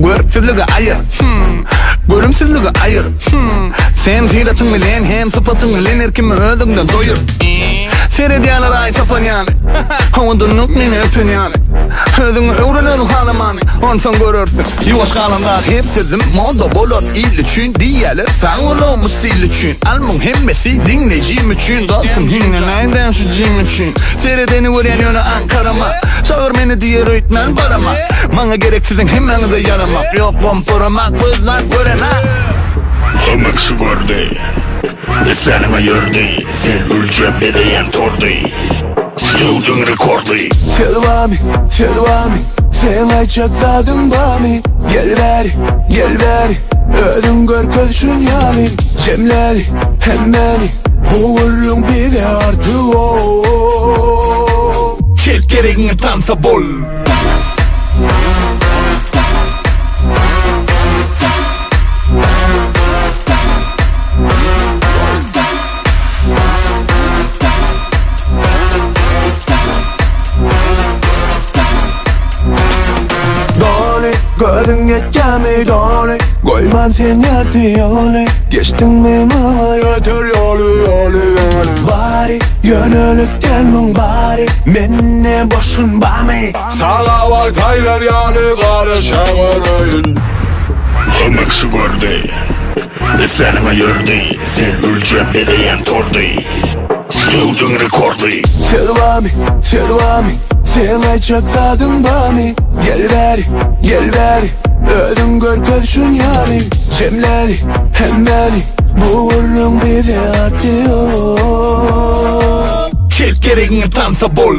Görüksüzlüğü ayır Görümsüzlüğü ayır Sen hiratın bilen hem sıfatın bilen erkimi özünden doyur Seyrediyanlar ay tapan yani Havadınlık nene öpün yani Özünü öğrenedin halamani Onsan görürsün Yuvaş kalanlar hep sözüm Moda bolor il üçün Diyeler sen olmuş stil üçün Al muhammeti dinleyicim üçün Dostum hinne neyden şu cim üçün Seyredeni gören yönü Ankara'ma Çağır beni diye rüytmen barama Bana gereksizin hemen de yaramak Yok pompuramak kızlar gören ha Hemek şu gördü Lisanıma yördü Sen öleceğim bedeyen tordu Yıldın rekordu Selvami Sen ayçakladın bami Gel ver Ödün gör kölşün yami Cemleli hemmeni Uğurluğun bir de artı Çek gereğini tansa bol Gördün geçeceğimi dolu Koyman sen yerdi yolu Geçtin mi mama yeter yolu Bari yönülük gelmin bari Menne boşun bami Sana var taylar yani karışamırın Hemek şu gördü Lisanıma yördü Sen öleceğim bedeyen tordu Yıldın rekordu Selvami Sen ayçakladın bami Gel ver Ödün gör kölşün yami Cemleli hemmeni Bu uğurluğun bir de artıyor Çek gereğini tansa bol